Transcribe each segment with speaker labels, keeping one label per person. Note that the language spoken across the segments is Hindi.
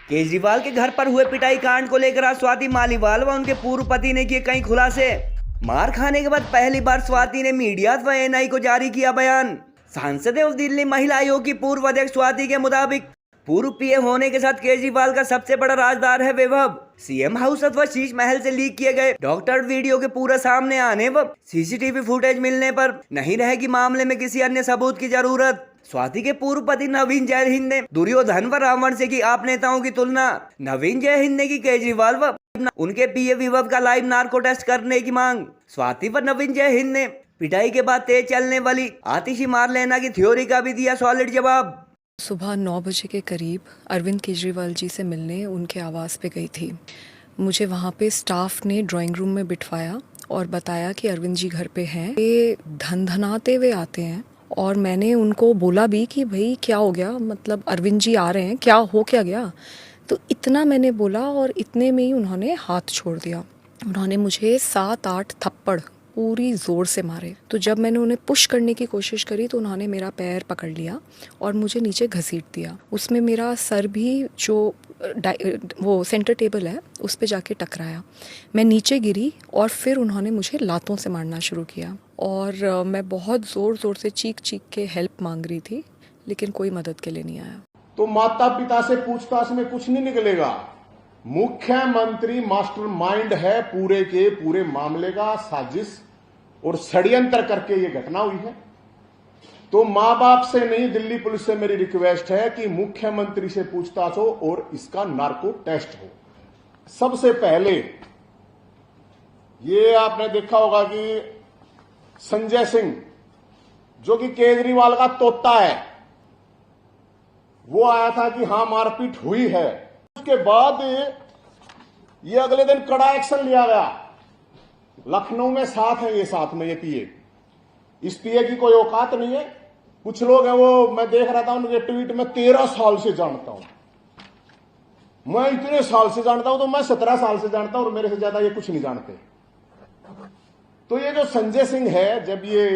Speaker 1: केजरीवाल के घर पर हुए पिटाई कांड को लेकर आज स्वाति मालीवाल व उनके पूर्व पति ने किए कई खुलासे। मार खाने के बाद पहली बार स्वाति ने मीडिया व एएनआई को जारी किया बयान। सांसद एवं दिल्ली महिला आयोग की पूर्व अध्यक्ष स्वाति के मुताबिक पूर्व पीए होने के साथ केजरीवाल का सबसे बड़ा राजदार है वैभव। सीएम हाउस अथवा शीश महल से लीक किए गए डॉक्टर वीडियो के पूरा सामने आने व सीसीटीवी फुटेज मिलने पर नहीं रहेगी मामले में किसी अन्य सबूत की जरूरत। स्वाति के पूर्व पति नवीन जयहिंद ने दुर्योधन व रावण से की आप नेताओं की तुलना। नवीन जयहिंद ने की केजरीवाल व उनके पीए वैभव का लाइव नार्को टेस्ट करने की मांग। स्वाति व नवीन जयहिंद ने पिटाई के बाद तेज चलने वाली आतिशी मार लेना की थ्योरी का भी दिया सॉलिड जवाब।
Speaker 2: सुबह 9 बजे के करीब अरविंद केजरीवाल जी से मिलने उनके आवास पे गई थी। मुझे वहाँ पे स्टाफ ने ड्राइंग रूम में बिठवाया और बताया कि अरविंद जी घर पे हैं। ये धनधनाते हुए आते हैं और मैंने उनको बोला भी कि भाई क्या हो गया, मतलब अरविंद जी आ रहे हैं, क्या हो क्या गया। तो इतना मैंने बोला और इतने में ही उन्होंने हाथ छोड़ दिया। उन्होंने मुझे 7-8 थप्पड़ पूरी ज़ोर से मारे। तो जब मैंने उन्हें पुश करने की कोशिश करी तो उन्होंने मेरा पैर पकड़ लिया और मुझे नीचे घसीट दिया। उसमें मेरा सर भी जो वो सेंटर टेबल है उस पे जाके टकराया। मैं नीचे गिरी और फिर उन्होंने मुझे लातों से मारना शुरू किया और मैं बहुत ज़ोर ज़ोर से चीख चीख के हेल्प मांग रही थी, लेकिन कोई मदद के लिए नहीं आया।
Speaker 3: तो माता पिता से पूछताछ में कुछ नहीं निकलेगा। मुख्यमंत्री मास्टरमाइंड है पूरे के पूरे मामले का, साजिश और षड्यंत्र करके ये घटना हुई है। तो मां बाप से नहीं, दिल्ली पुलिस से मेरी रिक्वेस्ट है कि मुख्यमंत्री से पूछताछ हो और इसका नार्को टेस्ट हो। सबसे पहले ये आपने देखा होगा कि संजय सिंह जो कि केजरीवाल का तोता है, वो आया था कि हां मारपीट हुई है। उसके बाद ये अगले दिन कड़ा एक्शन लिया गया। लखनऊ में साथ है ये, साथ में ये पीए। इस पीए की कोई औकात नहीं है। कुछ लोग हैं, वो मैं देख रहा था उनके ट्वीट में 13 साल से जानता हूं, मैं इतने साल से जानता हूं, तो मैं 17 साल से जानता हूं और मेरे से ज्यादा ये कुछ नहीं जानते। तो ये जो संजय सिंह है, जब ये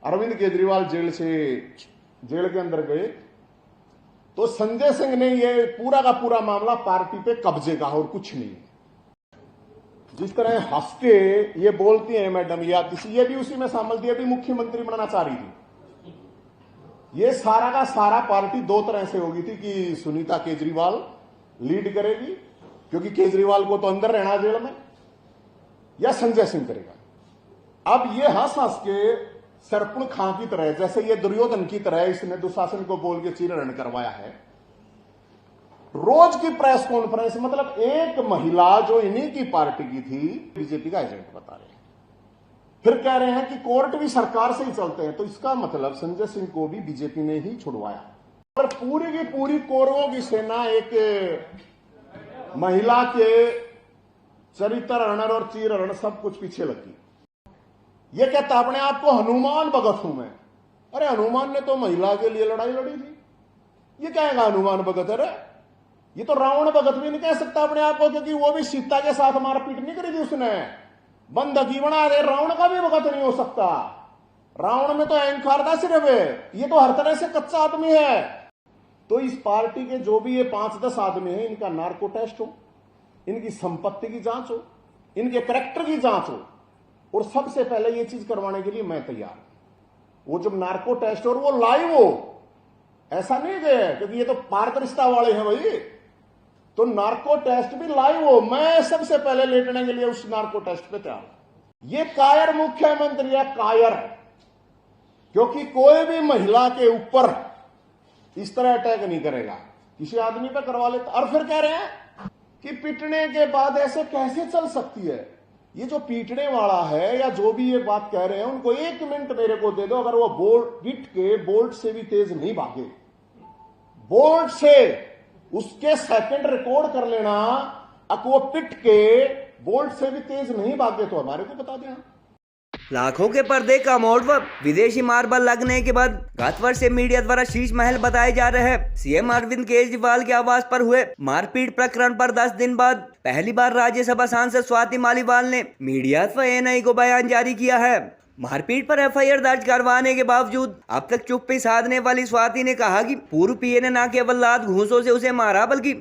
Speaker 3: अरविंद केजरीवाल जेल के अंदर गए तो संजय सिंह ने ये पूरा का पूरा मामला पार्टी पे कब्जे का और कुछ नहीं। जिस तरह हंस के ये बोलती है मैडम या किसी, ये भी उसी में शामिल थी, अभी मुख्यमंत्री बनना चाह रही थी। ये सारा का सारा पार्टी दो तरह से होगी थी कि सुनीता केजरीवाल लीड करेगी क्योंकि केजरीवाल को तो अंदर रहना जेल में, या संजय सिंह करेगा। अब ये हंस हंस के सरपुण खां की तरह, जैसे ये दुर्योधन की तरह इसने दुशासन को बोल के चीरहरण करवाया है। रोज की प्रेस कॉन्फ्रेंस, मतलब एक महिला जो इन्हीं की पार्टी की थी, बीजेपी का एजेंट बता रहे हैं। फिर कह रहे हैं कि कोर्ट भी सरकार से ही चलते हैं। तो इसका मतलब संजय सिंह को भी बीजेपी ने ही छुड़वाया। और पूरी की पूरी कौरवों की सेना एक महिला के चरित्र हरण और चीर हरण सब कुछ पीछे लगी। ये कहता अपने आप को हनुमान भगत हूं मैं। अरे हनुमान ने तो महिला के लिए लड़ाई लड़ी थी, ये कहेगा हनुमान भगत? अरे ये तो रावण भगत भी नहीं कह सकता अपने आप को, क्योंकि वो भी सीता के साथ मारपीट नहीं करी थी उसने, बंदगी बना दे। रावण का भी भगत नहीं हो सकता। रावण में तो अहंकार था सिर्फ, ये तो हर तरह से कच्चा आदमी है। तो इस पार्टी के जो भी ये 5-10 आदमी है, इनका नार्को टेस्ट हो, इनकी संपत्ति की जांच हो, इनके कैरेक्टर की जांच हो, और सबसे पहले ये चीज करवाने के लिए मैं तैयार हूं। वो जब नार्को टेस्ट और वो लाइव हो, ऐसा नहीं है क्योंकि ये तो पारदर्शिता वाले हैं भाई, तो नार्को टेस्ट भी लाइव हो। मैं सबसे पहले लेटने के लिए उस नार्को टेस्ट पे तैयार हूं। ये कायर मुख्यमंत्री है, कायर, क्योंकि कोई भी महिला के ऊपर इस तरह अटैक नहीं करेगा, किसी आदमी पे करवा लेता। और फिर कह रहे हैं कि पीटने के बाद ऐसे कैसे चल सकती है। ये जो पीटने वाला है या जो भी ये बात कह रहे हैं, उनको 1 मिनट मेरे को दे दो। अगर वो पीट के बोल्ट से भी तेज नहीं भागे, बोल्ट से उसके सेकंड रिकॉर्ड कर लेना, अब वो पिट के बोल्ट से भी तेज नहीं भागे तो हमारे को बता दें।
Speaker 1: लाखों के पर्दे का मोड़ व विदेशी मार्बल लगने के बाद गत वर्ष से मीडिया द्वारा शीश महल बताए जा रहे हैं। सीएम अरविंद केजरीवाल के आवास पर हुए मारपीट प्रकरण पर 10 दिन बाद पहली बार राज्यसभा सांसद स्वाति मालीवाल ने मीडिया व एएनआई को बयान जारी किया है। मारपीट पर एफआईआर दर्ज करवाने के बावजूद अब तक चुप्पी साधने वाली स्वाति ने कहा कि पूर्व पीए ने न केवल लात घूंसों से उसे मारा, बल्कि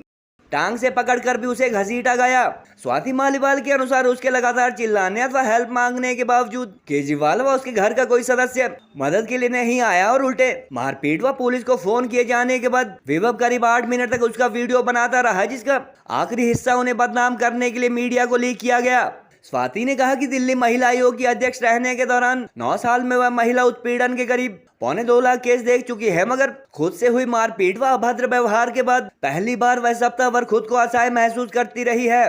Speaker 1: टांग से पकड़कर भी उसे घसीटा गया। स्वाति मालीवाल के अनुसार उसके लगातार चिल्लाने अथवा हेल्प मांगने के बावजूद केजरीवाल व उसके घर का कोई सदस्य मदद के लिए नहीं आया और उल्टे मारपीट व पुलिस को फोन किए जाने के बाद विभव करीब 8 मिनट तक उसका वीडियो बनाता रहा, जिसका आखिरी हिस्सा उन्हें बदनाम करने के लिए मीडिया को लीक किया गया। स्वाति ने कहा कि दिल्ली महिला आयोग की अध्यक्ष रहने के दौरान 9 साल में वह महिला उत्पीड़न के करीब 2.25 लाख केस देख चुकी है, मगर खुद से हुई मारपीट व अभद्र व्यवहार के बाद पहली बार वह सप्ताह भर खुद को असहाय महसूस करती रही है।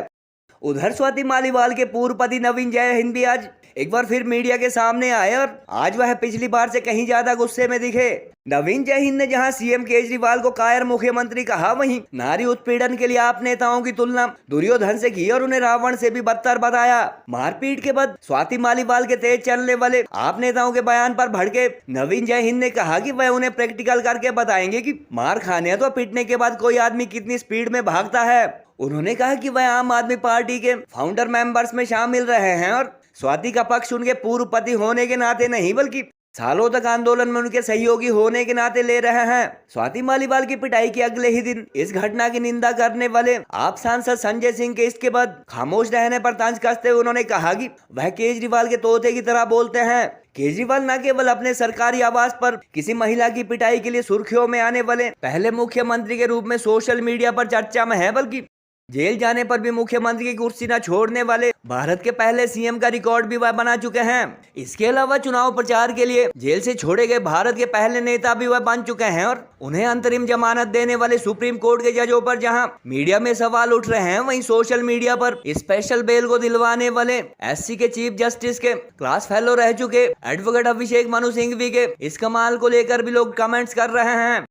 Speaker 1: उधर स्वाति मालीवाल के पूर्व पति नवीन जय हिंद भी आज एक बार फिर मीडिया के सामने आए और आज वह पिछली बार से कहीं ज्यादा गुस्से में दिखे। नवीन जय हिंद ने जहां सीएम केजरीवाल को कायर मुख्यमंत्री कहा, वहीं नारी उत्पीड़न के लिए आप नेताओं की तुलना दुर्योधन से की और उन्हें रावण से भी बदतर बताया। मारपीट के बाद स्वाति मालीवाल के तेज चलने वाले आप नेताओं के बयान पर भड़के नवीन जय हिंद ने कहा कि वह उन्हें प्रैक्टिकल करके बताएंगे कि मार खाने तो पीटने के बाद कोई आदमी कितनी स्पीड में भागता है। उन्होंने कहा कि वह आम आदमी पार्टी के फाउंडर मेंबर्स में शामिल रहे हैं और स्वाति का पक्ष उनके पूर्व पति होने के नाते नहीं बल्कि सालों तक आंदोलन में उनके सहयोगी होने के नाते ले रहे हैं। स्वाति मालीवाल की पिटाई के अगले ही दिन इस घटना की निंदा करने वाले आप सांसद संजय सिंह के इसके बाद खामोश रहने पर तंज कसते हुए उन्होंने कहा कि वह केजरीवाल के तोते की तरह बोलते हैं। केजरीवाल न केवल अपने सरकारी आवास पर किसी महिला की पिटाई के लिए सुर्खियों में आने वाले पहले मुख्यमंत्री के रूप में सोशल मीडिया पर चर्चा में है, बल्कि जेल जाने पर भी मुख्यमंत्री की कुर्सी न छोड़ने वाले भारत के पहले सीएम का रिकॉर्ड भी वह बना चुके हैं। इसके अलावा चुनाव प्रचार के लिए जेल से छोड़े गए भारत के पहले नेता भी वह बन चुके हैं और उन्हें अंतरिम जमानत देने वाले सुप्रीम कोर्ट के जजों पर जहां मीडिया में सवाल उठ रहे हैं, वहीं सोशल मीडिया पर स्पेशल बेल को दिलवाने वाले एससी के चीफ जस्टिस के क्लास फेलो रह चुके एडवोकेट अभिषेक मनु सिंघवी के इस कमाल को लेकर भी लोग कमेंट्स कर रहे हैं।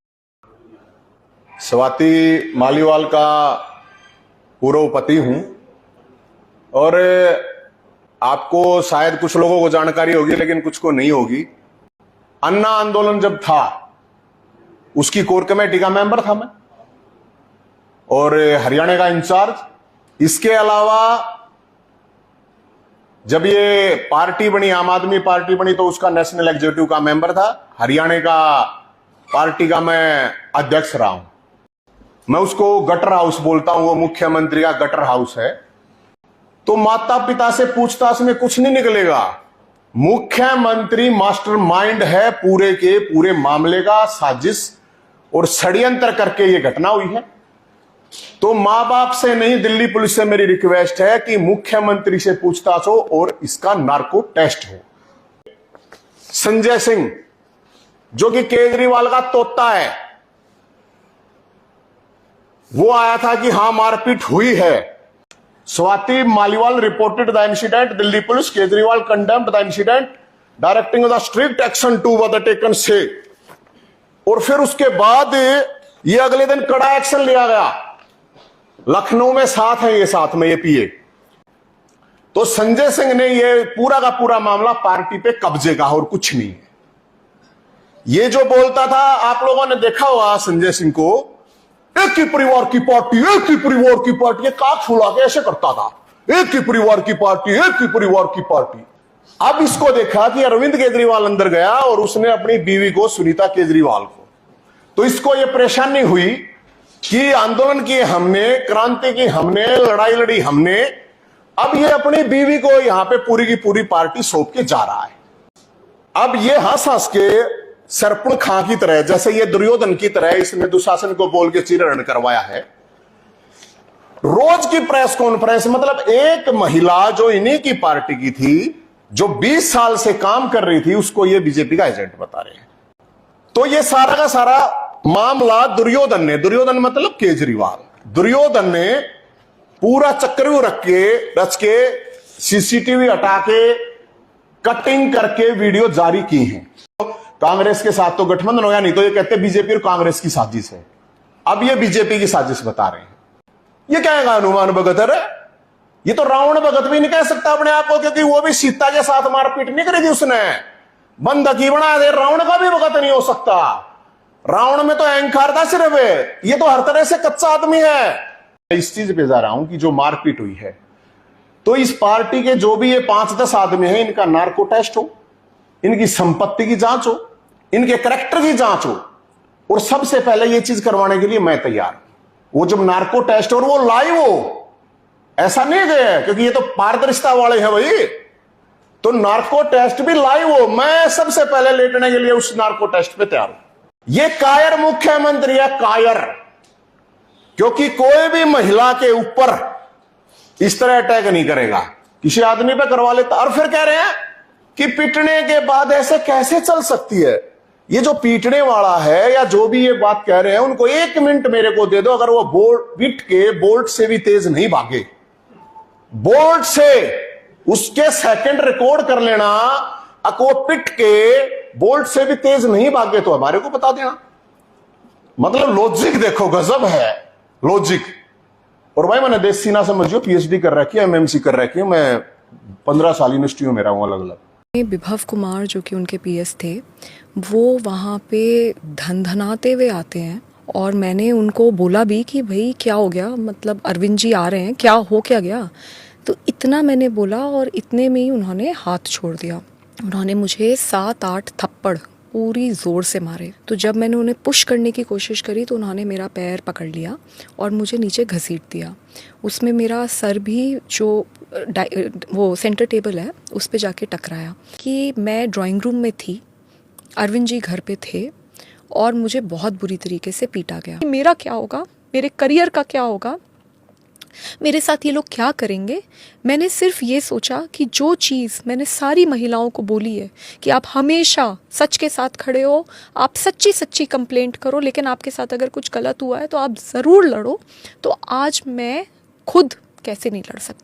Speaker 3: स्वाति मालीवाल का पूर्व पति हूं और आपको शायद कुछ लोगों को जानकारी होगी लेकिन कुछ को नहीं होगी। अन्ना आंदोलन जब था उसकी कोर कमेटी का मेंबर था मैं और हरियाणा का इंचार्ज। इसके अलावा जब ये पार्टी बनी, आम आदमी पार्टी बनी, तो उसका नेशनल एग्जीक्यूटिव का मेंबर था। हरियाणा का पार्टी का मैं अध्यक्ष रहा हूं। मैं उसको गटर हाउस बोलता हूं, वो मुख्यमंत्री का गटर हाउस है। तो माता पिता से पूछताछ में कुछ नहीं निकलेगा। मुख्यमंत्री मास्टरमाइंड है पूरे के पूरे मामले का, साजिश और षड्यंत्र करके ये घटना हुई है। तो मां बाप से नहीं, दिल्ली पुलिस से मेरी रिक्वेस्ट है कि मुख्यमंत्री से पूछताछ हो और इसका नार्को टेस्ट हो। संजय सिंह जो कि केजरीवाल का तोता है, वो आया था कि हां मारपीट हुई है। Swati Maliwal reported the incident, Delhi police, Kejriwal condemned the incident, directing the strict action to the taken से। और फिर उसके बाद ये अगले दिन कड़ा एक्शन लिया गया। लखनऊ में साथ है, ये साथ में ये पीए। तो संजय सिंह ने ये पूरा का पूरा मामला पार्टी पे कब्जे का और कुछ नहीं है। ये जो बोलता था, आप लोगों ने देखा होगा संजय सिंह को, एक ही परिवार की पार्टी, एक ही परिवार की पार्टी, ये काक फुला के ऐसे करता था, एक ही परिवार की पार्टी, एक ही परिवार की पार्टी। अब इसको देखा कि अरविंद केजरीवाल अंदर गया और उसने अपनी बीवी को, सुनीता केजरीवाल को, तो इसको ये परेशानी हुई कि आंदोलन किए हमने, क्रांति की हमने, लड़ाई लड़ी हमने, अब ये अपनी बीवी को यहां पे पूरी की पूरी पार्टी सौंप के जा रहा है। अब ये हंस हंस के सरपण खां की तरह, जैसे ये दुर्योधन की तरह इसने दुशासन को बोल के चीरहरण करवाया है। रोज की प्रेस कॉन्फ्रेंस, मतलब एक महिला जो इन्हीं की पार्टी की थी, जो 20 साल से काम कर रही थी, उसको ये बीजेपी का एजेंट बता रहे हैं। तो ये सारा का सारा मामला दुर्योधन ने, दुर्योधन मतलब केजरीवाल, दुर्योधन ने पूरा चक्रव्यूह रच के सीसीटीवी हटा के कटिंग करके वीडियो जारी की है। कांग्रेस के साथ तो गठबंधन हो गया, नहीं तो ये कहते बीजेपी और कांग्रेस की साजिश है। अब ये बीजेपी की साजिश बता रहे हैं। ये क्या है, हनुमान भगत है? ये तो रावण भगत भी नहीं कह सकता अपने आप को, क्योंकि वो भी सीता के साथ मारपीट नहीं करी थी उसने, बंदकी बना दे। रावण का भी भगत नहीं हो सकता। रावण में तो अहंकार था सिर्फ, ये तो हर तरह से कच्चा आदमी है। इस चीज पे जा रहा हूं कि जो मारपीट हुई है, तो इस पार्टी के जो भी ये 5-10 आदमी हैं, इनका नार्को टेस्ट हो, इनकी संपत्ति की जांच हो, इनके करैक्टर की जांच हो, और सबसे पहले ये चीज करवाने के लिए मैं तैयार हूं। वो जब नार्को टेस्ट और वो लाइव हो, ऐसा नहीं गया क्योंकि ये तो पारदर्शिता वाले हैं भाई, तो नार्को टेस्ट भी लाइव हो, मैं सबसे पहले लेटने के लिए उस नार्को टेस्ट पे तैयार हूं। ये कायर मुख्यमंत्री है, कायर, क्योंकि कोई भी महिला के ऊपर इस तरह अटैक नहीं करेगा, किसी आदमी पे करवा लेता। और फिर कह रहे हैं कि पीटने के बाद ऐसे कैसे चल सकती है। ये जो पीटने वाला है या जो भी ये बात कह रहे हैं, उनको 1 मिनट मेरे को दे दो, अगर वो पीट के बोल्ट से भी तेज नहीं भागे, बोल्ट से उसके सेकंड रिकॉर्ड कर लेना, वो पिट के बोल्ट से भी तेज नहीं भागे तो हमारे को बता देना। मतलब लॉजिक देखो, गजब है लॉजिक। और भाई मैंने देसी ना समझियो, पीएचडी कर रखी है, एमएमसी कर रखी है, मैं 15 साल यूनिवर्सिटियों में रहा हूं अलग अलग।
Speaker 2: विभव कुमार जो कि उनके पीएस थे, वो वहाँ पे धनधनाते हुए आते हैं और मैंने उनको बोला भी कि भाई क्या हो गया, मतलब अरविंद जी आ रहे हैं, क्या हो क्या गया। तो इतना मैंने बोला और इतने में ही उन्होंने हाथ छोड़ दिया। उन्होंने मुझे 7-8 थप्पड़ पूरी ज़ोर से मारे। तो जब मैंने उन्हें पुश करने की कोशिश करी तो उन्होंने मेरा पैर पकड़ लिया और मुझे नीचे घसीट दिया। उसमें मेरा सर भी जो वो सेंटर टेबल है उस पे जाके टकराया। कि मैं ड्राइंग रूम में थी, अरविंद जी घर पे थे और मुझे बहुत बुरी तरीके से पीटा गया। मेरा क्या होगा, मेरे करियर का क्या होगा, मेरे साथ ये लोग क्या करेंगे। मैंने सिर्फ ये सोचा कि जो चीज़ मैंने सारी महिलाओं को बोली है कि आप हमेशा सच के साथ खड़े हो, आप सच्ची सच्ची कंप्लेंट करो, लेकिन आपके साथ अगर कुछ गलत हुआ है तो आप ज़रूर लड़ो। तो आज मैं खुद कैसे नहीं लड़ सकती।